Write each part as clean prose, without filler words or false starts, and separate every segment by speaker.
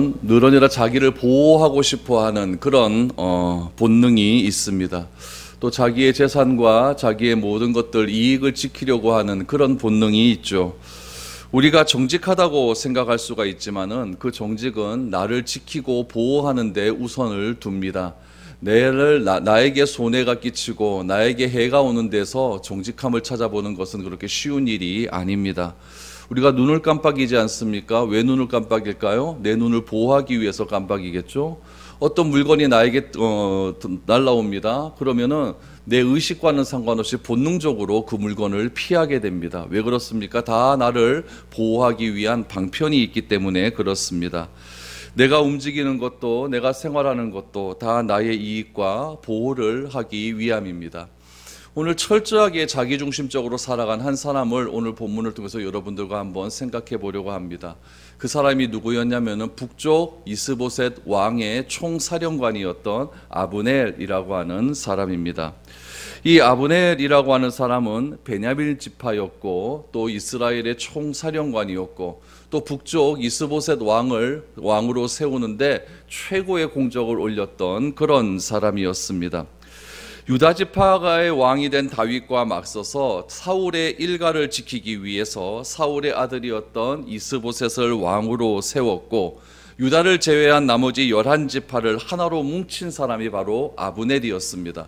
Speaker 1: 사람은 늘어니라 자기를 보호하고 싶어하는 그런 본능이 있습니다. 또 자기의 재산과 자기의 모든 것들 이익을 지키려고 하는 그런 본능이 있죠. 우리가 정직하다고 생각할 수가 있지만은 그 정직은 나를 지키고 보호하는 데 우선을 둡니다. 나에게 손해가 끼치고 나에게 해가 오는 데서 정직함을 찾아보는 것은 그렇게 쉬운 일이 아닙니다. 우리가 눈을 깜빡이지 않습니까? 왜 눈을 깜빡일까요? 내 눈을 보호하기 위해서 깜빡이겠죠. 어떤 물건이 나에게 날라옵니다. 그러면은 내 의식과는 상관없이 본능적으로 그 물건을 피하게 됩니다. 왜 그렇습니까? 다 나를 보호하기 위한 방편이 있기 때문에 그렇습니다. 내가 움직이는 것도 내가 생활하는 것도 다 나의 이익과 보호를 하기 위함입니다. 오늘 철저하게 자기중심적으로 살아간 한 사람을 오늘 본문을 통해서 여러분들과 한번 생각해 보려고 합니다. 그 사람이 누구였냐면은 북쪽 이스보셋 왕의 총사령관이었던 아브넬이라고 하는 사람입니다. 이 아브넬이라고 하는 사람은 베냐민 지파였고 또 이스라엘의 총사령관이었고 또 북쪽 이스보셋 왕을 왕으로 세우는데 최고의 공적을 올렸던 그런 사람이었습니다. 유다 지파가의 왕이 된 다윗과 맞서서 사울의 일가를 지키기 위해서 사울의 아들이었던 이스보셋을 왕으로 세웠고 유다를 제외한 나머지 11지파를 하나로 뭉친 사람이 바로 아브넬이었습니다.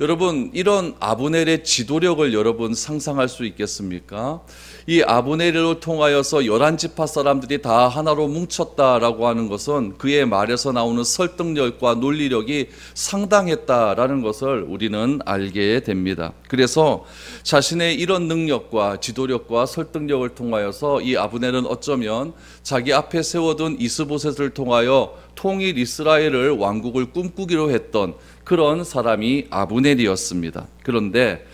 Speaker 1: 여러분, 이런 아브넬의 지도력을 여러분 상상할 수 있겠습니까? 이 아브넬을 통하여서 11지파 사람들이 다 하나로 뭉쳤다라고 하는 것은 그의 말에서 나오는 설득력과 논리력이 상당했다라는 것을 우리는 알게 됩니다. 그래서 자신의 이런 능력과 지도력과 설득력을 통하여서 이 아브넬은 어쩌면 자기 앞에 세워둔 이스보셋을 통하여 통일 이스라엘을 왕국을 꿈꾸기로 했던 그런 사람이 아브넬이었습니다. 그런데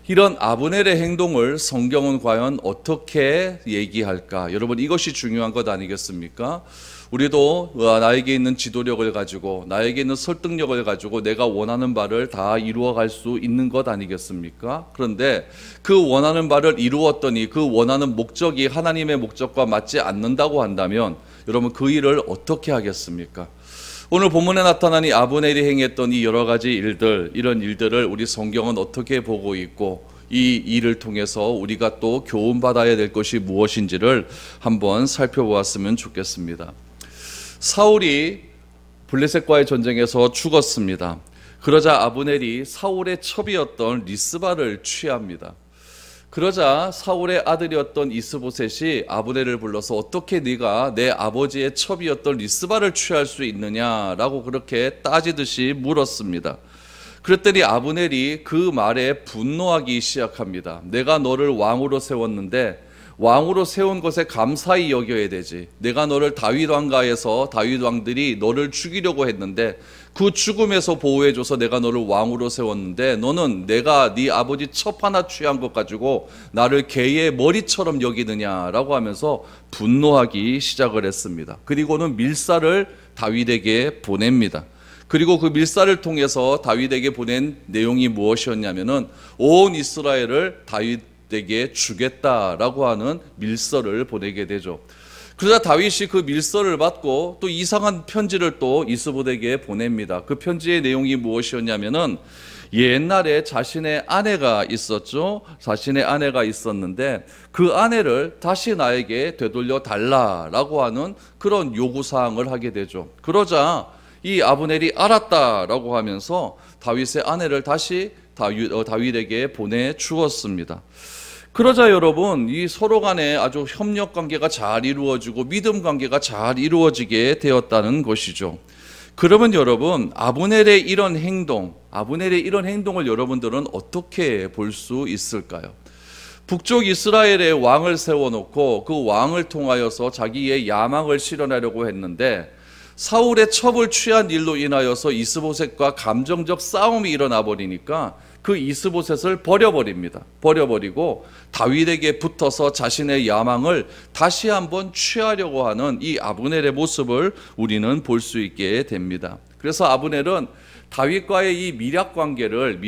Speaker 1: 이런 아브넬의 행동을 성경은 과연 어떻게 얘기할까? 여러분, 이것이 중요한 것 아니겠습니까? 우리도 나에게 있는 지도력을 가지고 나에게 있는 설득력을 가지고 내가 원하는 바를 다 이루어갈 수 있는 것 아니겠습니까? 그런데 그 원하는 바를 이루었더니 그 원하는 목적이 하나님의 목적과 맞지 않는다고 한다면 여러분, 그 일을 어떻게 하겠습니까? 오늘 본문에 나타난 이 아브넬이 행했던 이 여러 가지 일들, 이런 일들을 우리 성경은 어떻게 보고 있고 이 일을 통해서 우리가 또 교훈받아야 될 것이 무엇인지를 한번 살펴보았으면 좋겠습니다. 사울이 블레셋과의 전쟁에서 죽었습니다. 그러자 아브넬이 사울의 첩이었던 리스바를 취합니다. 그러자 사울의 아들이었던 이스보셋이 아브넬을 불러서 어떻게 네가 내 아버지의 첩이었던 리스바를 취할 수 있느냐라고 그렇게 따지듯이 물었습니다. 그랬더니 아브넬이 그 말에 분노하기 시작합니다. 내가 너를 왕으로 세웠는데 왕으로 세운 것에 감사히 여겨야 되지. 내가 너를 다윗 왕가에서 다윗 왕들이 너를 죽이려고 했는데 그 죽음에서 보호해줘서 내가 너를 왕으로 세웠는데 너는 내가 네 아버지 첩 하나 취한 것 가지고 나를 개의 머리처럼 여기느냐라고 하면서 분노하기 시작을 했습니다. 그리고는 밀사를 다윗에게 보냅니다. 그리고 그 밀사를 통해서 다윗에게 보낸 내용이 무엇이었냐면은 온 이스라엘을 다윗에게 주겠다라고 하는 밀서를 보내게 되죠. 그러자 다윗이 그 밀서를 받고 또 이상한 편지를 또 이스보셋에게 보냅니다. 그 편지의 내용이 무엇이었냐면은 옛날에 자신의 아내가 있었죠. 자신의 아내가 있었는데 그 아내를 다시 나에게 되돌려 달라라고 하는 그런 요구사항을 하게 되죠. 그러자 이 아브넬이 알았다라고 하면서 다윗의 아내를 다시 다윗에게 보내주었습니다. 그러자 여러분, 이 서로 간에 아주 협력 관계가 잘 이루어지고 믿음 관계가 잘 이루어지게 되었다는 것이죠. 그러면 여러분, 아브넬의 이런 행동을 여러분들은 어떻게 볼 수 있을까요? 북쪽 이스라엘의 왕을 세워놓고 그 왕을 통하여서 자기의 야망을 실현하려고 했는데 사울의 첩을 취한 일로 인하여서 이스보셋과 감정적 싸움이 일어나 버리니까 그 이스보셋을 버려버립니다. 버려버리고 다윗에게 붙어서 자신의 야망을 다시 한번 취하려고 하는 이 아브넬의 모습을 우리는 볼 수 있게 됩니다. 그래서 아브넬은 다윗과의 이 밀약 관계를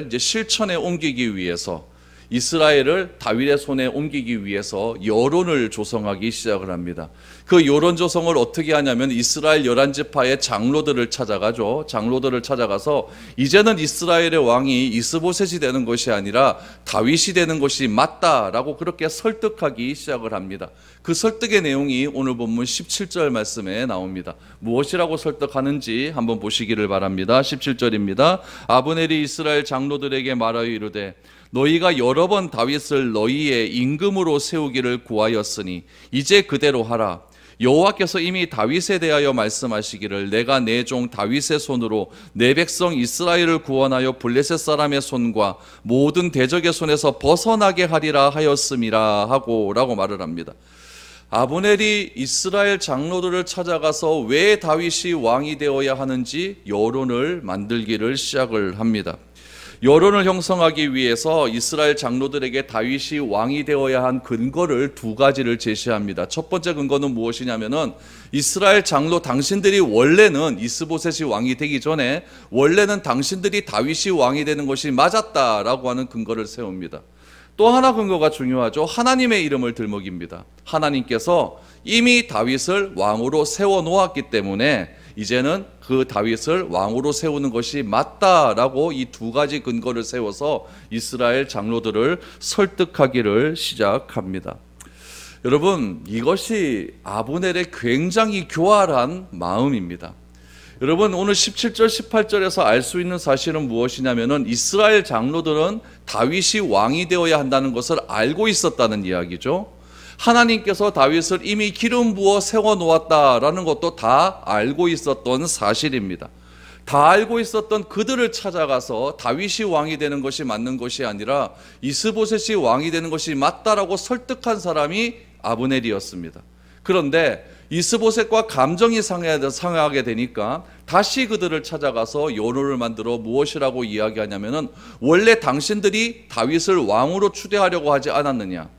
Speaker 1: 이제 실천에 옮기기 위해서 이스라엘을 다윗의 손에 옮기기 위해서 여론을 조성하기 시작을 합니다. 그 요론 조성을 어떻게 하냐면 이스라엘 11지파의 장로들을 찾아가죠. 장로들을 찾아가서 이제는 이스라엘의 왕이 이스보셋이 되는 것이 아니라 다윗이 되는 것이 맞다라고 그렇게 설득하기 시작을 합니다. 그 설득의 내용이 오늘 본문 17절 말씀에 나옵니다. 무엇이라고 설득하는지 한번 보시기를 바랍니다. 17절입니다. 아브넬이 이스라엘 장로들에게 말하여 이르되 너희가 여러 번 다윗을 너희의 임금으로 세우기를 구하였으니 이제 그대로 하라. 여호와께서 이미 다윗에 대하여 말씀하시기를 내가 내 종 다윗의 손으로 내 백성 이스라엘을 구원하여 블레셋 사람의 손과 모든 대적의 손에서 벗어나게 하리라 하였음이라 하고 라고 말을 합니다. 아브넬이 이스라엘 장로들을 찾아가서 왜 다윗이 왕이 되어야 하는지 여론을 만들기를 시작을 합니다. 여론을 형성하기 위해서 이스라엘 장로들에게 다윗이 왕이 되어야 한 근거를 두 가지를 제시합니다. 첫 번째 근거는 무엇이냐면은 이스라엘 장로 당신들이 원래는 이스보셋이 왕이 되기 전에 원래는 당신들이 다윗이 왕이 되는 것이 맞았다라고 하는 근거를 세웁니다. 또 하나 근거가 중요하죠. 하나님의 이름을 들먹입니다. 하나님께서 이미 다윗을 왕으로 세워놓았기 때문에 이제는 그 다윗을 왕으로 세우는 것이 맞다라고 이 두 가지 근거를 세워서 이스라엘 장로들을 설득하기를 시작합니다. 여러분, 이것이 아브넬의 굉장히 교활한 마음입니다. 여러분, 오늘 17절 18절에서 알 수 있는 사실은 무엇이냐면은 이스라엘 장로들은 다윗이 왕이 되어야 한다는 것을 알고 있었다는 이야기죠. 하나님께서 다윗을 이미 기름 부어 세워놓았다라는 것도 다 알고 있었던 사실입니다. 다 알고 있었던 그들을 찾아가서 다윗이 왕이 되는 것이 맞는 것이 아니라 이스보셋이 왕이 되는 것이 맞다라고 설득한 사람이 아브넬이었습니다. 그런데 이스보셋과 감정이 상하게 되니까 다시 그들을 찾아가서 여론을 만들어 무엇이라고 이야기하냐면은 원래 당신들이 다윗을 왕으로 추대하려고 하지 않았느냐.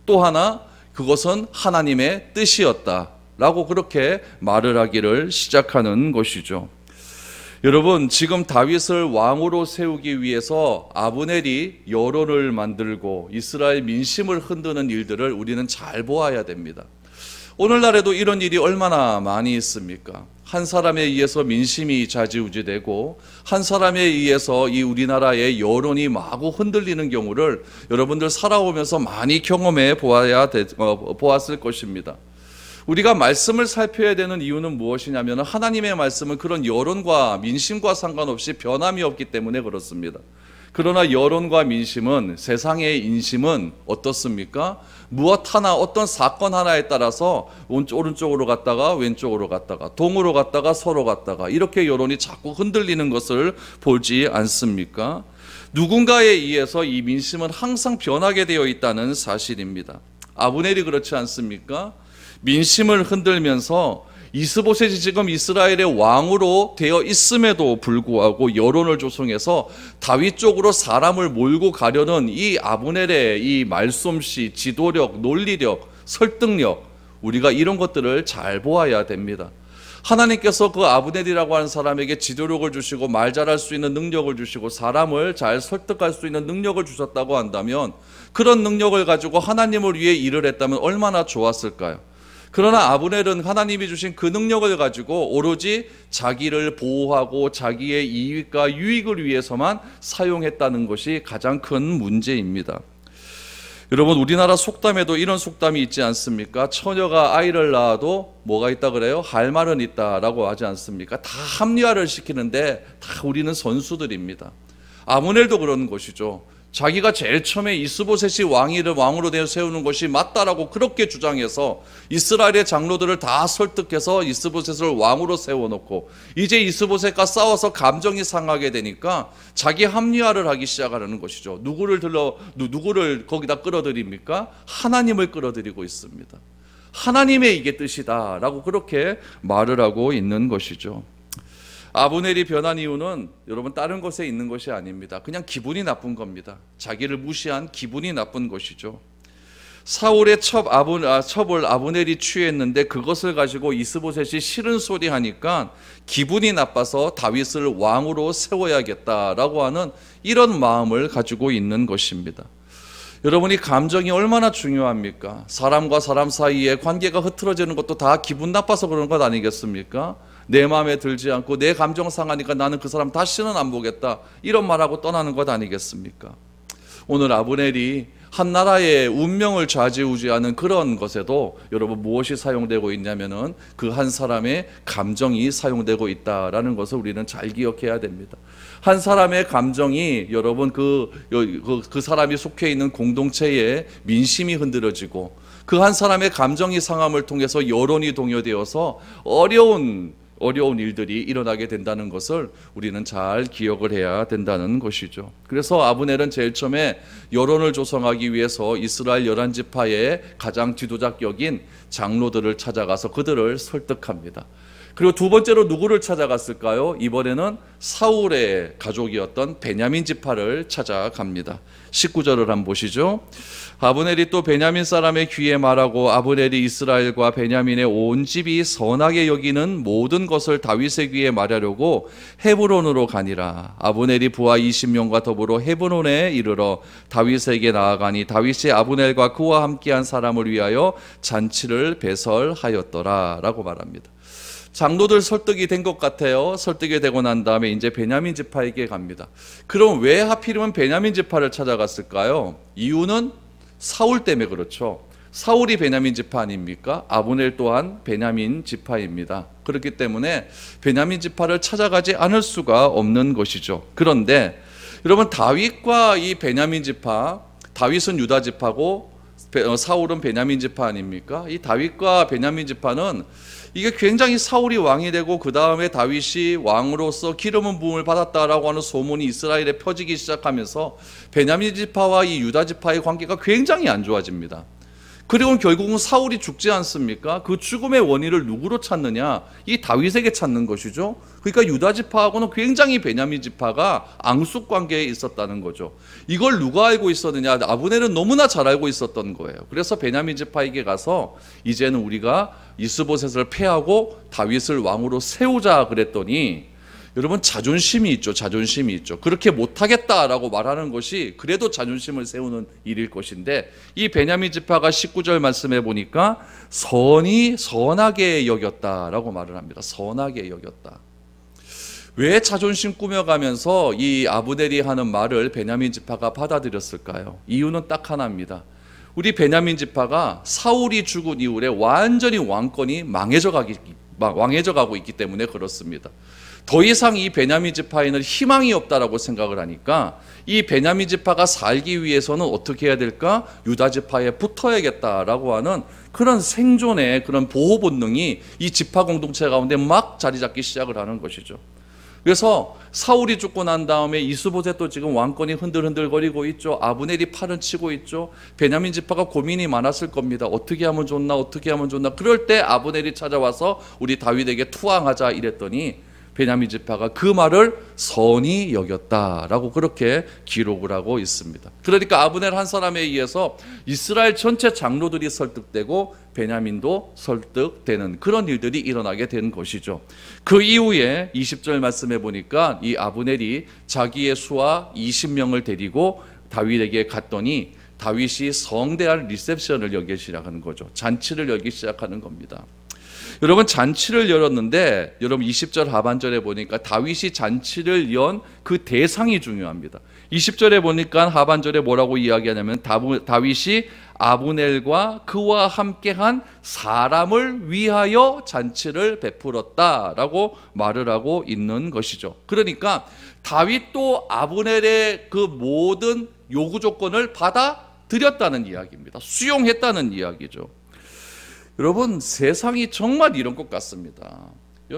Speaker 1: 또 하나 그것은 하나님의 뜻이었다라고 그렇게 말을 하기를 시작하는 것이죠. 여러분, 지금 다윗을 왕으로 세우기 위해서 아브넬이 여론을 만들고 이스라엘 민심을 흔드는 일들을 우리는 잘 보아야 됩니다. 오늘날에도 이런 일이 얼마나 많이 있습니까? 한 사람에 의해서 민심이 좌지우지되고 한 사람에 의해서 이 우리나라의 여론이 마구 흔들리는 경우를 여러분들 살아오면서 많이 경험해 보았을 것입니다. 우리가 말씀을 살펴야 되는 이유는 무엇이냐면 하나님의 말씀은 그런 여론과 민심과 상관없이 변함이 없기 때문에 그렇습니다. 그러나 여론과 민심은, 세상의 인심은 어떻습니까? 무엇 하나, 어떤 사건 하나에 따라서 오른쪽으로 갔다가 왼쪽으로 갔다가 동으로 갔다가 서로 갔다가 이렇게 여론이 자꾸 흔들리는 것을 보지 않습니까? 누군가에 의해서 이 민심은 항상 변하게 되어 있다는 사실입니다. 아브넬이 그렇지 않습니까? 민심을 흔들면서 이스보셋이 지금 이스라엘의 왕으로 되어 있음에도 불구하고 여론을 조성해서 다윗 쪽으로 사람을 몰고 가려는 이 아브넬의 이 말솜씨, 지도력, 논리력, 설득력, 우리가 이런 것들을 잘 보아야 됩니다. 하나님께서 그 아브넬이라고 하는 사람에게 지도력을 주시고 말 잘할 수 있는 능력을 주시고 사람을 잘 설득할 수 있는 능력을 주셨다고 한다면 그런 능력을 가지고 하나님을 위해 일을 했다면 얼마나 좋았을까요? 그러나 아브넬은 하나님이 주신 그 능력을 가지고 오로지 자기를 보호하고 자기의 이익과 유익을 위해서만 사용했다는 것이 가장 큰 문제입니다. 여러분, 우리나라 속담에도 이런 속담이 있지 않습니까? 처녀가 아이를 낳아도 뭐가 있다 그래요? 할 말은 있다라고 하지 않습니까? 다 합리화를 시키는데 다 우리는 선수들입니다. 아브넬도 그런 것이죠. 자기가 제일 처음에 이스보셋이 왕으로 되어 세우는 것이 맞다라고 그렇게 주장해서 이스라엘의 장로들을 다 설득해서 이스보셋을 왕으로 세워놓고 이제 이스보셋과 싸워서 감정이 상하게 되니까 자기 합리화를 하기 시작하는 것이죠. 누구를 거기다 끌어들입니까? 하나님을 끌어들이고 있습니다. 하나님의 이게 뜻이다라고 그렇게 말을 하고 있는 것이죠. 아브넬이 변한 이유는 여러분 다른 것에 있는 것이 아닙니다. 그냥 기분이 나쁜 겁니다. 자기를 무시한 기분이 나쁜 것이죠. 사울의 첩을 아브넬이 취했는데 그것을 가지고 이스보셋이 싫은 소리 하니까 기분이 나빠서 다윗을 왕으로 세워야겠다라고 하는 이런 마음을 가지고 있는 것입니다. 여러분이 감정이 얼마나 중요합니까? 사람과 사람 사이에 관계가 흐트러지는 것도 다 기분 나빠서 그런 것 아니겠습니까? 내 마음에 들지 않고 내 감정 상하니까 나는 그 사람 다시는 안 보겠다, 이런 말하고 떠나는 것 아니겠습니까? 오늘 아브넬이 한 나라의 운명을 좌지우지하는 그런 것에도 여러분 무엇이 사용되고 있냐면은 그 한 사람의 감정이 사용되고 있다라는 것을 우리는 잘 기억해야 됩니다. 한 사람의 감정이 여러분 그 사람이 속해 있는 공동체의 민심이 흔들어지고 그 한 사람의 감정이 상함을 통해서 여론이 동요되어서 어려운 일들이 일어나게 된다는 것을 우리는 잘 기억을 해야 된다는 것이죠. 그래서 아브넬은 제일 처음에 여론을 조성하기 위해서 이스라엘 11지파의 가장 지도자격인 장로들을 찾아가서 그들을 설득합니다. 그리고 두 번째로 누구를 찾아갔을까요? 이번에는 사울의 가족이었던 베냐민 지파를 찾아갑니다. 19절을 한번 보시죠. 아브넬이 또 베냐민 사람의 귀에 말하고 아브넬이 이스라엘과 베냐민의 온 집이 선하게 여기는 모든 것을 다윗의 귀에 말하려고 헤브론으로 가니라. 아브넬이 부하 20명과 더불어 헤브론에 이르러 다윗에게 나아가니 다윗이 아브넬과 그와 함께한 사람을 위하여 잔치를 배설하였더라 라고 말합니다. 장로들 설득이 된 것 같아요. 설득이 되고 난 다음에 이제 베냐민 지파에게 갑니다. 그럼 왜 하필이면 베냐민 지파를 찾아갔을까요? 이유는 사울 때문에 그렇죠. 사울이 베냐민 지파 아닙니까? 아브넬 또한 베냐민 지파입니다. 그렇기 때문에 베냐민 지파를 찾아가지 않을 수가 없는 것이죠. 그런데 여러분, 다윗과 이 베냐민 지파, 다윗은 유다 지파고 사울은 베냐민 지파 아닙니까? 이 다윗과 베냐민 지파는 이게 굉장히 사울이 왕이 되고 그 다음에 다윗이 왕으로서 기름은 부음을 받았다라고 하는 소문이 이스라엘에 퍼지기 시작하면서 베냐민 지파와 이 유다 지파의 관계가 굉장히 안 좋아집니다. 그리고 결국은 사울이 죽지 않습니까? 그 죽음의 원인을 누구로 찾느냐? 이 다윗에게 찾는 것이죠. 그러니까 유다 지파하고는 굉장히 베냐민 지파가 앙숙 관계에 있었다는 거죠. 이걸 누가 알고 있었느냐? 아브넬은 너무나 잘 알고 있었던 거예요. 그래서 베냐민 지파에게 가서 이제는 우리가 이스보셋을 패하고 다윗을 왕으로 세우자 그랬더니, 여러분, 자존심이 있죠. 자존심이 있죠. 그렇게 못하겠다라고 말하는 것이 그래도 자존심을 세우는 일일 것인데, 이 베냐민 지파가 19절 말씀해 보니까 선하게 여겼다라고 말을 합니다. 선하게 여겼다. 왜 자존심 꾸며가면서 이 아브넬이 하는 말을 베냐민 지파가 받아들였을까요? 이유는 딱 하나입니다. 우리 베냐민 지파가 사울이 죽은 이후에 완전히 왕권이 망해져 가고 있기 때문에 그렇습니다. 더 이상 이 베냐민 지파에는 희망이 없다라고 생각을 하니까 이 베냐민 지파가 살기 위해서는 어떻게 해야 될까? 유다 지파에 붙어야겠다라고 하는 그런 생존의 그런 보호 본능이 이 지파 공동체 가운데 막 자리 잡기 시작을 하는 것이죠. 그래서 사울이 죽고 난 다음에 이스보셋도 지금 왕권이 흔들흔들거리고 있죠. 아브넬이 팔은 치고 있죠. 베냐민 지파가 고민이 많았을 겁니다. 어떻게 하면 좋나, 어떻게 하면 좋나. 그럴 때 아브넬이 찾아와서 우리 다윗에게 투항하자 이랬더니 베냐민 지파가 그 말을 선히 여겼다라고 그렇게 기록을 하고 있습니다. 그러니까 아브넬 한 사람에 의해서 이스라엘 전체 장로들이 설득되고 베냐민도 설득되는 그런 일들이 일어나게 된 것이죠. 그 이후에 20절 말씀해 보니까 이 아브넬이 자기의 수하 20명을 데리고 다윗에게 갔더니 다윗이 성대한 리셉션을 열기 시작하는 거죠. 잔치를 열기 시작하는 겁니다. 여러분, 잔치를 열었는데 여러분 20절 하반절에 보니까 다윗이 잔치를 연 그 대상이 중요합니다. 20절에 보니까 하반절에 뭐라고 이야기하냐면 다윗이 아브넬과 그와 함께한 사람을 위하여 잔치를 베풀었다라고 말을 하고 있는 것이죠. 그러니까 다윗도 아브넬의 그 모든 요구 조건을 받아들였다는 이야기입니다. 수용했다는 이야기죠. 여러분, 세상이 정말 이런 것 같습니다.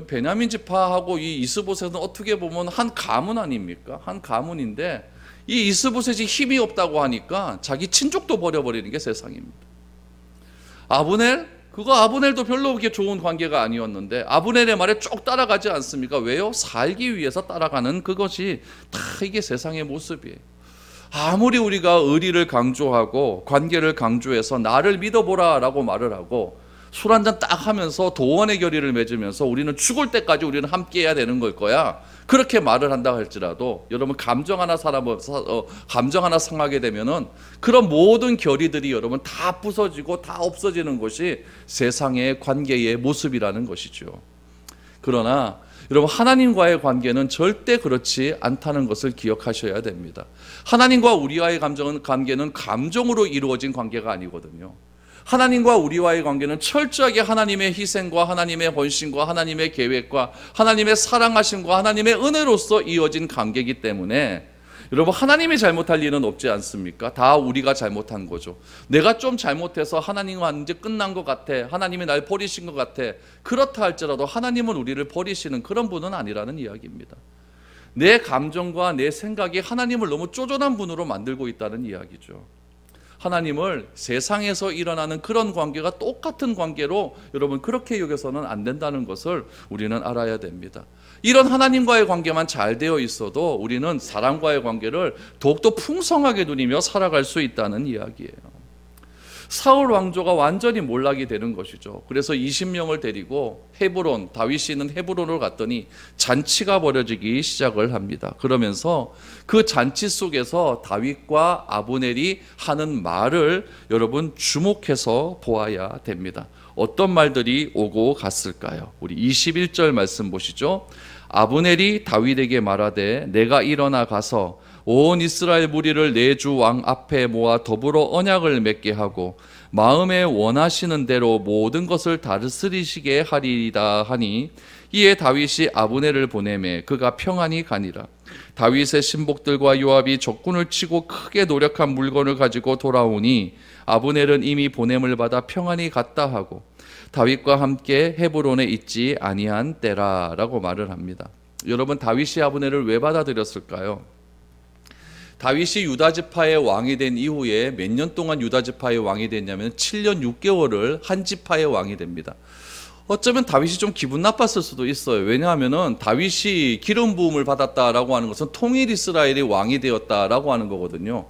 Speaker 1: 베냐민 지파하고 이 이스보셋은 어떻게 보면 한 가문 아닙니까? 한 가문인데 이 이스보셋이 힘이 없다고 하니까 자기 친족도 버려버리는 게 세상입니다. 아브넬도 별로 그렇게 좋은 관계가 아니었는데 아브넬의 말에 쭉 따라가지 않습니까? 왜요? 살기 위해서 따라가는 그것이 다 이게 세상의 모습이에요. 아무리 우리가 의리를 강조하고 관계를 강조해서 나를 믿어보라 라고 말을 하고 술 한잔 딱 하면서 도원의 결의를 맺으면서 우리는 죽을 때까지 우리는 함께 해야 되는 걸 거야. 그렇게 말을 한다 할지라도 여러분 감정 하나 상하게 되면은 그런 모든 결의들이 여러분 다 부서지고 다 없어지는 것이 세상의 관계의 모습이라는 것이죠. 그러나 여러분 하나님과의 관계는 절대 그렇지 않다는 것을 기억하셔야 됩니다. 하나님과 우리와의 관계는 감정으로 이루어진 관계가 아니거든요. 하나님과 우리와의 관계는 철저하게 하나님의 희생과 하나님의 헌신과 하나님의 계획과 하나님의 사랑하심과 하나님의 은혜로서 이어진 관계이기 때문에 여러분 하나님이 잘못할 일은 없지 않습니까? 다 우리가 잘못한 거죠. 내가 좀 잘못해서 하나님은 이제 끝난 것 같아. 하나님이 날 버리신 것 같아. 그렇다 할지라도 하나님은 우리를 버리시는 그런 분은 아니라는 이야기입니다. 내 감정과 내 생각이 하나님을 너무 쪼잔한 분으로 만들고 있다는 이야기죠. 하나님을 세상에서 일어나는 그런 관계가 똑같은 관계로 여러분 그렇게 여겨서는 안 된다는 것을 우리는 알아야 됩니다. 이런 하나님과의 관계만 잘 되어 있어도 우리는 사람과의 관계를 더욱더 풍성하게 누리며 살아갈 수 있다는 이야기예요. 사울 왕조가 완전히 몰락이 되는 것이죠. 그래서 20명을 데리고 헤브론, 다윗이 있는 헤브론으로 갔더니 잔치가 벌어지기 시작을 합니다. 그러면서 그 잔치 속에서 다윗과 아브넬이 하는 말을 여러분 주목해서 보아야 됩니다. 어떤 말들이 오고 갔을까요? 우리 21절 말씀 보시죠. 아브넬이 다윗에게 말하되 내가 일어나 가서 온 이스라엘 무리를 내 주 왕 앞에 모아 더불어 언약을 맺게 하고 마음에 원하시는 대로 모든 것을 다스리시게 하리이다 하니 이에 다윗이 아브넬을 보내매 그가 평안히 가니라. 다윗의 신복들과 요압이 적군을 치고 크게 노력한 물건을 가지고 돌아오니 아브넬은 이미 보냄을 받아 평안히 갔다 하고 다윗과 함께 헤브론에 있지 아니한 때라라고 말을 합니다. 여러분 다윗이 아브넬을 왜 받아들였을까요? 다윗이 유다 지파의 왕이 된 이후에 몇 년 동안 유다 지파의 왕이 됐냐면 7년 6개월을 한 지파의 왕이 됩니다. 어쩌면 다윗이 좀 기분 나빴을 수도 있어요. 왜냐하면 다윗이 기름 부음을 받았다라고 하는 것은 통일 이스라엘이 왕이 되었다라고 하는 거거든요.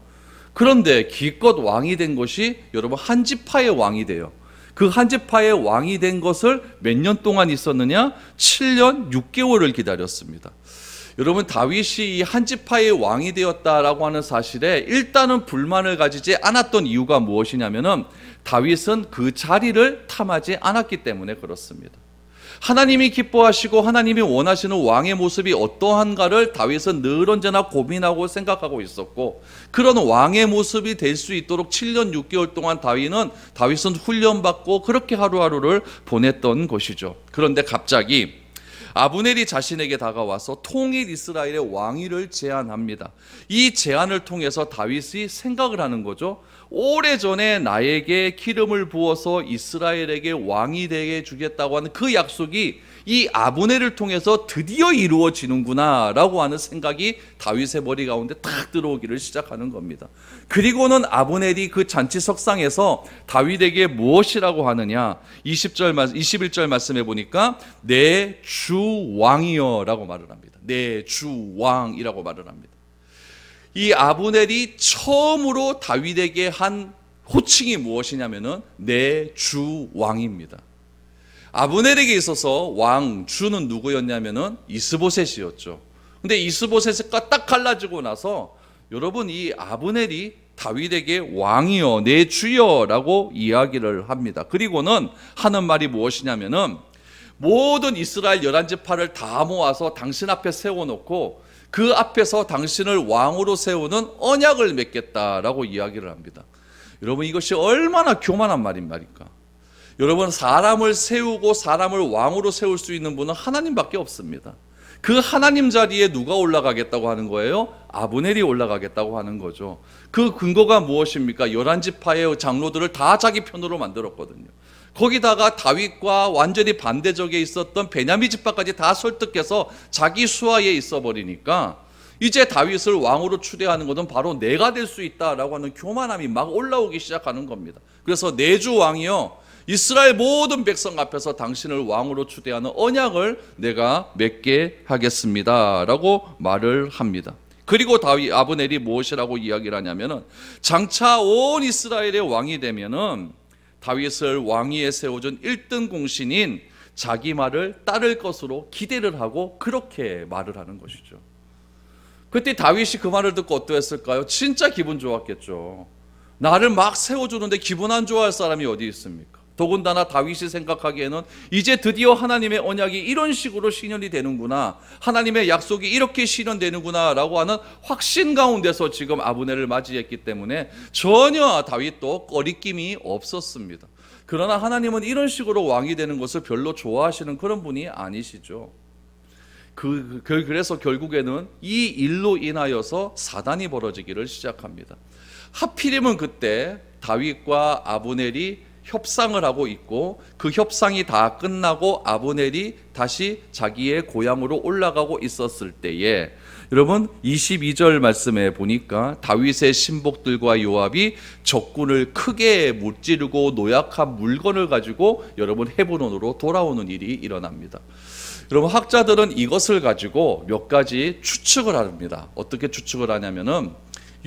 Speaker 1: 그런데 기껏 왕이 된 것이 여러분 한 지파의 왕이 돼요. 그 한 지파의 왕이 된 것을 몇 년 동안 있었느냐? 7년 6개월을 기다렸습니다. 여러분 다윗이 이 한 지파의 왕이 되었다라고 하는 사실에 일단은 불만을 가지지 않았던 이유가 무엇이냐면은 다윗은 그 자리를 탐하지 않았기 때문에 그렇습니다. 하나님이 기뻐하시고 하나님이 원하시는 왕의 모습이 어떠한가를 다윗은 늘 언제나 고민하고 생각하고 있었고 그런 왕의 모습이 될 수 있도록 7년 6개월 동안 다윗은 훈련받고 그렇게 하루하루를 보냈던 것이죠. 그런데 갑자기 아브넬이 자신에게 다가와서 통일 이스라엘의 왕위를 제안합니다. 이 제안을 통해서 다윗이 생각을 하는 거죠. 오래전에 나에게 기름을 부어서 이스라엘에게 왕이 되게 주겠다고 하는 그 약속이 이 아브넬을 통해서 드디어 이루어지는구나 라고 하는 생각이 다윗의 머리 가운데 탁 들어오기를 시작하는 겁니다. 그리고는 아브넬이 그 잔치석상에서 다윗에게 무엇이라고 하느냐 21절 말씀해 보니까 내 주 왕이여 라고 말을 합니다. 내 주 왕이라고 말을 합니다. 이 아브넬이 처음으로 다윗에게 한 호칭이 무엇이냐면은 내 주 왕입니다. 아브넬에게 있어서 왕, 주는 누구였냐면은 이스보셋이었죠. 근데 이스보셋과 딱 갈라지고 나서 여러분 이 아브넬이 다윗에게 왕이여 내 주여라고 이야기를 합니다. 그리고는 하는 말이 무엇이냐면은 모든 이스라엘 11지파를 다 모아서 당신 앞에 세워놓고 그 앞에서 당신을 왕으로 세우는 언약을 맺겠다라고 이야기를 합니다. 여러분 이것이 얼마나 교만한 말입니까? 여러분 사람을 세우고 사람을 왕으로 세울 수 있는 분은 하나님밖에 없습니다. 그 하나님 자리에 누가 올라가겠다고 하는 거예요? 아브넬이 올라가겠다고 하는 거죠. 그 근거가 무엇입니까? 11지파의 장로들을 다 자기 편으로 만들었거든요. 거기다가 다윗과 완전히 반대적에 있었던 베냐민 지파까지 다 설득해서 자기 수하에 있어 버리니까 이제 다윗을 왕으로 추대하는 것은 바로 내가 될 수 있다라고 하는 교만함이 막 올라오기 시작하는 겁니다. 그래서 내 주 왕이여 이스라엘 모든 백성 앞에서 당신을 왕으로 추대하는 언약을 내가 맺게 하겠습니다 라고 말을 합니다. 그리고 아브넬이 무엇이라고 이야기를 하냐면은 장차 온 이스라엘의 왕이 되면은 다윗을 왕위에 세워준 1등 공신인 자기 말을 따를 것으로 기대를 하고 그렇게 말을 하는 것이죠. 그때 다윗이 그 말을 듣고 어떠했을까요? 진짜 기분 좋았겠죠. 나를 막 세워주는데 기분 안 좋아할 사람이 어디 있습니까? 더군다나 다윗이 생각하기에는 이제 드디어 하나님의 언약이 이런 식으로 실현이 되는구나, 하나님의 약속이 이렇게 실현되는구나 라고 하는 확신 가운데서 지금 아브넬을 맞이했기 때문에 전혀 다윗도 꺼리낌이 없었습니다. 그러나 하나님은 이런 식으로 왕이 되는 것을 별로 좋아하시는 그런 분이 아니시죠. 그래서 결국에는 이 일로 인하여서 사단이 벌어지기를 시작합니다. 하필이면 그때 다윗과 아브넬이 협상을 하고 있고, 그 협상이 다 끝나고 아브넬이 다시 자기의 고향으로 올라가고 있었을 때에, 여러분 22절 말씀에 보니까 다윗의 신복들과 요압이 적군을 크게 무찌르고 노약한 물건을 가지고 여러분 헤브론으로 돌아오는 일이 일어납니다. 여러분 학자들은 이것을 가지고 몇 가지 추측을 합니다. 어떻게 추측을 하냐면은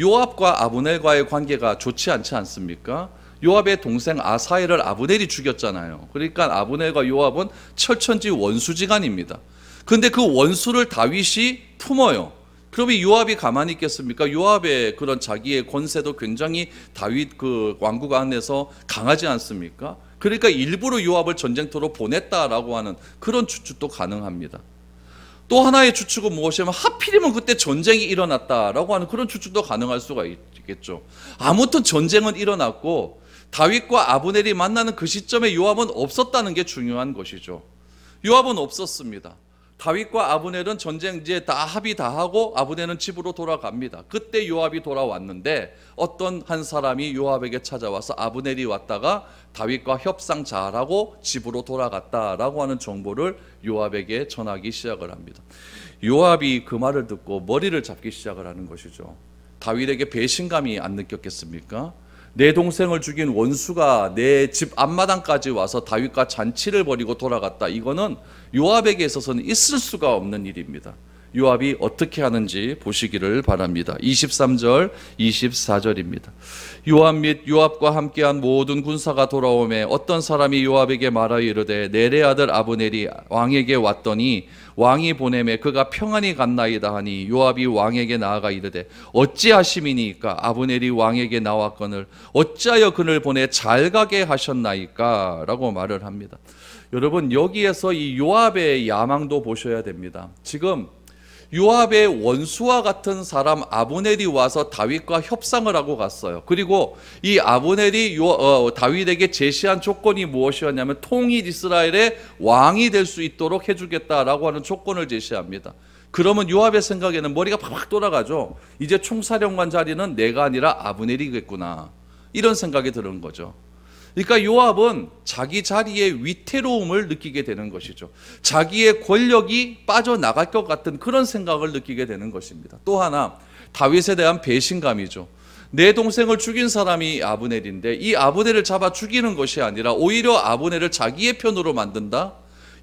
Speaker 1: 요압과 아브넬과의 관계가 좋지 않지 않습니까? 요압의 동생 아사엘을 아브넬이 죽였잖아요. 그러니까 아브넬과 요압은 철천지 원수지간입니다. 그런데 그 원수를 다윗이 품어요. 그러면 요압이 가만히 있겠습니까? 요압의 그런 자기의 권세도 굉장히 다윗 그 왕국 안에서 강하지 않습니까? 그러니까 일부러 요압을 전쟁터로 보냈다라고 하는 그런 추측도 가능합니다. 또 하나의 추측은 무엇이냐면 하필이면 그때 전쟁이 일어났다라고 하는 그런 추측도 가능할 수가 있겠죠. 아무튼 전쟁은 일어났고 다윗과 아브넬이 만나는 그 시점에 요압은 없었다는 게 중요한 것이죠. 요압은 없었습니다. 다윗과 아브넬은 전쟁 이제 다 합의 다 하고 아브넬은 집으로 돌아갑니다. 그때 요압이 돌아왔는데 어떤 한 사람이 요압에게 찾아와서 아브넬이 왔다가 다윗과 협상 잘하고 집으로 돌아갔다라고 하는 정보를 요압에게 전하기 시작을 합니다. 요압이 그 말을 듣고 머리를 잡기 시작을 하는 것이죠. 다윗에게 배신감이 안 느꼈겠습니까? 내 동생을 죽인 원수가 내 집 앞마당까지 와서 다윗과 잔치를 벌이고 돌아갔다. 이거는 요압에게 있어서는 있을 수가 없는 일입니다. 요압이 어떻게 하는지 보시기를 바랍니다. 23절, 24절입니다. 요압 및 요압과 함께한 모든 군사가 돌아오매 어떤 사람이 요압에게 말하여 이르되 내레 아들 아브넬이 왕에게 왔더니 왕이 보내매 그가 평안히 갔나이다 하니 요압이 왕에게 나아가 이르되 어찌하심이니까 아브넬이 왕에게 나왔거늘 어찌하여 그를 보내 잘 가게 하셨나이까 라고 말을 합니다. 여러분 여기에서 이 요압의 야망도 보셔야 됩니다. 지금 요압의 원수와 같은 사람 아브넬이 와서 다윗과 협상을 하고 갔어요. 그리고 이 아브넬이 다윗에게 제시한 조건이 무엇이었냐면 통일 이스라엘의 왕이 될 수 있도록 해주겠다라고 하는 조건을 제시합니다. 그러면 요압의 생각에는 머리가 팍팍 돌아가죠. 이제 총사령관 자리는 내가 아니라 아브넬이겠구나, 이런 생각이 드는 거죠. 그러니까 요압은 자기 자리의 위태로움을 느끼게 되는 것이죠. 자기의 권력이 빠져나갈 것 같은 그런 생각을 느끼게 되는 것입니다. 또 하나, 다윗에 대한 배신감이죠. 내 동생을 죽인 사람이 아브넬인데 이 아브넬을 잡아 죽이는 것이 아니라 오히려 아브넬을 자기의 편으로 만든다?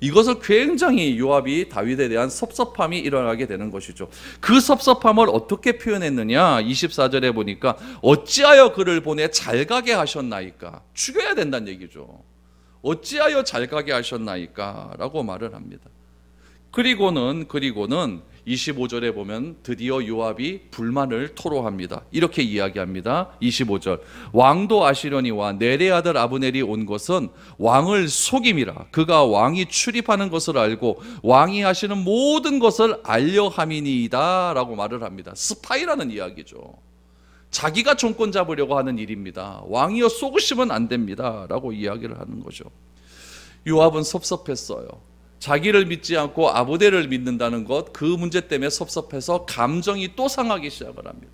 Speaker 1: 이것을 굉장히 요압이 다윗에 대한 섭섭함이 일어나게 되는 것이죠. 그 섭섭함을 어떻게 표현했느냐? 24절에 보니까 어찌하여 그를 보내 잘 가게 하셨나이까? 죽여야 된다는 얘기죠. 어찌하여 잘 가게 하셨나이까? 라고 말을 합니다. 그리고는 25절에 보면 드디어 요압이 불만을 토로합니다. 이렇게 이야기합니다. 25절, 왕도 아시려니와 내레 아들 아브넬이 온 것은 왕을 속임이라. 그가 왕이 출입하는 것을 알고 왕이 하시는 모든 것을 알려 함이니이다 라고 말을 합니다. 스파이라는 이야기죠. 자기가 정권 잡으려고 하는 일입니다. 왕이여 속으시면 안 됩니다 라고 이야기를 하는 거죠. 요압은 섭섭했어요. 자기를 믿지 않고 아브넬을 믿는다는 것, 그 문제 때문에 섭섭해서 감정이 또 상하기 시작을 합니다.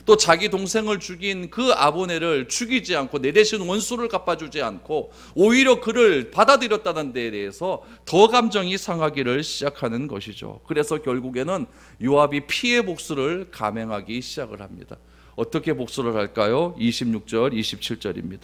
Speaker 1: 또 자기 동생을 죽인 그 아브넬을 죽이지 않고 내 대신 원수를 갚아주지 않고 오히려 그를 받아들였다는 데에 대해서 더 감정이 상하기를 시작하는 것이죠. 그래서 결국에는 요압이 피해 복수를 감행하기 시작을 합니다. 어떻게 복수를 할까요? 26절, 27절입니다.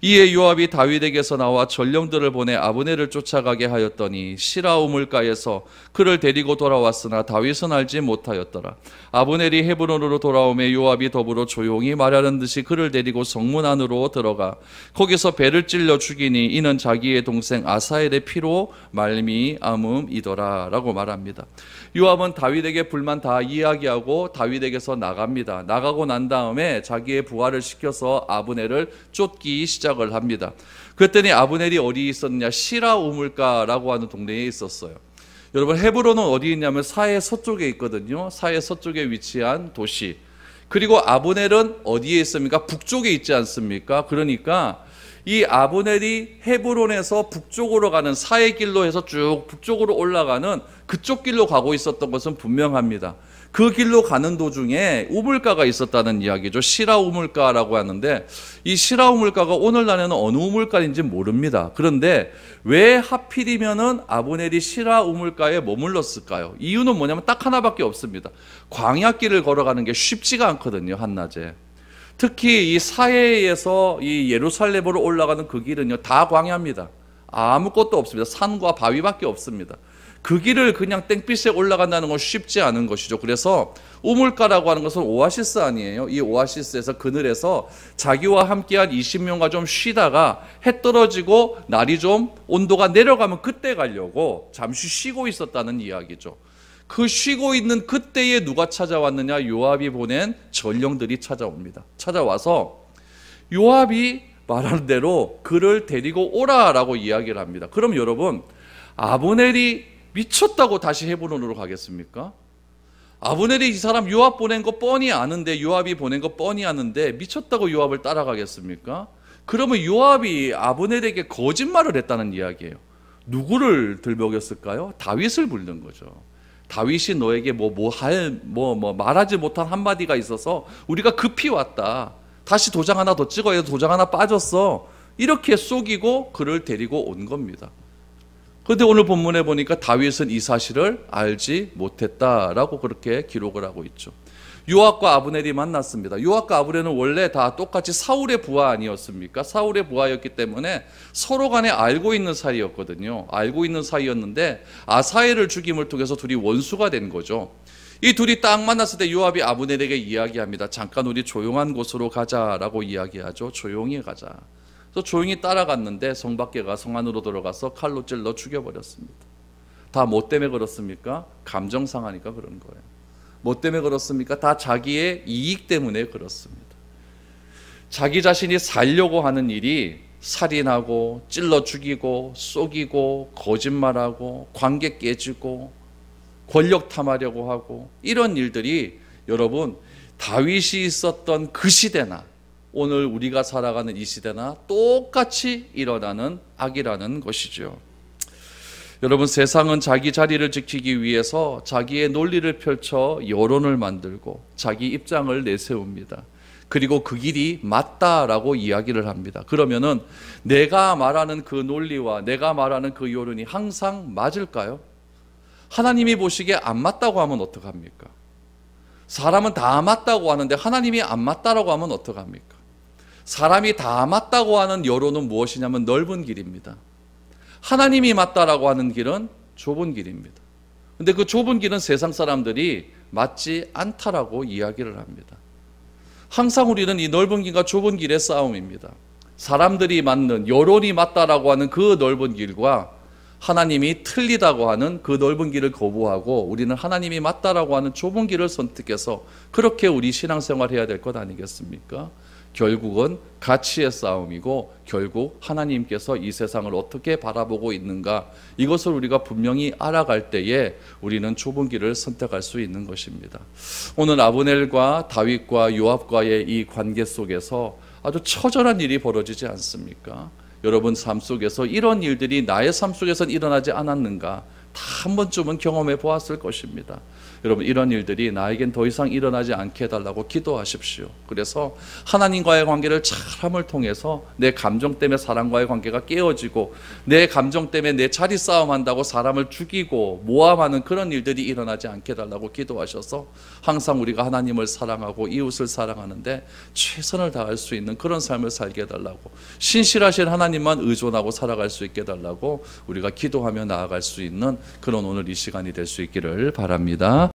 Speaker 1: 이에 요압이 다윗에게서 나와 전령들을 보내 아브넬을 쫓아가게 하였더니 시라 우물가에서 그를 데리고 돌아왔으나 다윗은 알지 못하였더라. 아브넬이 헤브론으로 돌아오매 요압이 더불어 조용히 말하는 듯이 그를 데리고 성문 안으로 들어가 거기서 배를 찔러 죽이니 이는 자기의 동생 아사엘의 피로 말미암음이더라 라고 말합니다. 요압은 다윗에게 불만 다 이야기하고 다윗에게서 나갑니다. 나가고 난 다음에 자기의 부하를 시켜서 아브넬을 쫓기 시작을 합니다. 그랬더니 아브넬이 어디 있었냐? 시라 우물가라고 하는 동네에 있었어요. 여러분, 헤브론은 어디 있냐면 사해 서쪽에 있거든요. 사해 서쪽에 위치한 도시. 그리고 아브넬은 어디에 있습니까? 북쪽에 있지 않습니까? 그러니까 이 아브넬이 헤브론에서 북쪽으로 가는 사해 길로 해서 쭉 북쪽으로 올라가는 그쪽 길로 가고 있었던 것은 분명합니다. 그 길로 가는 도중에 우물가가 있었다는 이야기죠. 시라 우물가라고 하는데 이 시라 우물가가 오늘날에는 어느 우물가인지 모릅니다. 그런데 왜 하필이면은 아브넬이 시라 우물가에 머물렀을까요? 이유는 뭐냐면 딱 하나밖에 없습니다. 광야길을 걸어가는 게 쉽지가 않거든요, 한낮에. 특히 이 사해에서 이 예루살렘으로 올라가는 그 길은요, 다 광야입니다. 아무것도 없습니다. 산과 바위밖에 없습니다. 그 길을 그냥 땡빛에 올라간다는 건 쉽지 않은 것이죠. 그래서 우물가라고 하는 것은 오아시스 아니에요. 이 오아시스에서 그늘에서 자기와 함께한 20명과 좀 쉬다가 해 떨어지고 날이 좀 온도가 내려가면 그때 가려고 잠시 쉬고 있었다는 이야기죠. 그 쉬고 있는 그때에 누가 찾아왔느냐? 요압이 보낸 전령들이 찾아옵니다. 찾아와서 요압이 말하는 대로 그를 데리고 오라라고 이야기를 합니다. 그럼 여러분, 아브넬이 미쳤다고 다시 헤브론으로 가겠습니까? 아브넬이 이 사람 요압 보낸 거 뻔히 아는데, 요압이 보낸 거 뻔히 아는데 미쳤다고 요압을 따라가겠습니까? 그러면 요압이 아브넬에게 거짓말을 했다는 이야기예요. 누구를 들먹였을까요? 다윗을 부른 거죠. 다윗이 너에게 말하지 못한 한마디가 있어서 우리가 급히 왔다. 다시 도장 하나 더 찍어야 해서 도장 하나 빠졌어. 이렇게 속이고 그를 데리고 온 겁니다. 그런데 오늘 본문에 보니까 다윗은 이 사실을 알지 못했다라고 그렇게 기록을 하고 있죠. 요압과 아브넬이 만났습니다. 요압과 아브넬은 원래 다 똑같이 사울의 부하 아니었습니까? 사울의 부하였기 때문에 서로 간에 알고 있는 사이였거든요. 알고 있는 사이였는데 아사엘을 죽임을 통해서 둘이 원수가 된 거죠. 이 둘이 딱 만났을 때 요압이 아브넬에게 이야기합니다. 잠깐 우리 조용한 곳으로 가자라고 이야기하죠. 조용히 가자. 그래서 조용히 따라갔는데 성 밖에 가 성 안으로 들어가서 칼로 찔러 죽여버렸습니다. 다 뭐 때문에 그렇습니까? 감정 상하니까 그런 거예요. 뭐 때문에 그렇습니까? 다 자기의 이익 때문에 그렇습니다. 자기 자신이 살려고 하는 일이 살인하고 찔러 죽이고 쏘기고 거짓말하고 관계 깨지고 권력 탐하려고 하고 이런 일들이 여러분 다윗이 있었던 그 시대나 오늘 우리가 살아가는 이 시대나 똑같이 일어나는 악이라는 것이죠. 여러분, 세상은 자기 자리를 지키기 위해서 자기의 논리를 펼쳐 여론을 만들고 자기 입장을 내세웁니다. 그리고 그 길이 맞다라고 이야기를 합니다. 그러면은 내가 말하는 그 논리와 내가 말하는 그 여론이 항상 맞을까요? 하나님이 보시기에 안 맞다고 하면 어떡합니까? 사람은 다 맞다고 하는데 하나님이 안 맞다라고 하면 어떡합니까? 사람이 다 맞다고 하는 여론은 무엇이냐면 넓은 길입니다. 하나님이 맞다라고 하는 길은 좁은 길입니다. 근데 그 좁은 길은 세상 사람들이 맞지 않다라고 이야기를 합니다. 항상 우리는 이 넓은 길과 좁은 길의 싸움입니다. 사람들이 맞는 여론이 맞다라고 하는 그 넓은 길과 하나님이 틀리다고 하는 그 넓은 길을 거부하고 우리는 하나님이 맞다라고 하는 좁은 길을 선택해서 그렇게 우리 신앙생활 해야 될 것 아니겠습니까? 결국은 가치의 싸움이고 결국 하나님께서 이 세상을 어떻게 바라보고 있는가 이것을 우리가 분명히 알아갈 때에 우리는 좁은 길을 선택할 수 있는 것입니다. 오늘 아브넬과 다윗과 요압과의 이 관계 속에서 아주 처절한 일이 벌어지지 않습니까? 여러분 삶 속에서 이런 일들이 나의 삶 속에서는 일어나지 않았는가? 다 한 번쯤은 경험해 보았을 것입니다. 여러분, 이런 일들이 나에겐 더 이상 일어나지 않게 해달라고 기도하십시오. 그래서 하나님과의 관계를 잘함을 통해서 내 감정 때문에 사람과의 관계가 깨어지고, 내 감정 때문에 내 자리 싸움한다고 사람을 죽이고 모함하는 그런 일들이 일어나지 않게 해달라고 기도하셔서 항상 우리가 하나님을 사랑하고 이웃을 사랑하는데 최선을 다할 수 있는 그런 삶을 살게 해달라고, 신실하신 하나님만 의존하고 살아갈 수 있게 해달라고 우리가 기도하며 나아갈 수 있는 그런 오늘 이 시간이 될 수 있기를 바랍니다.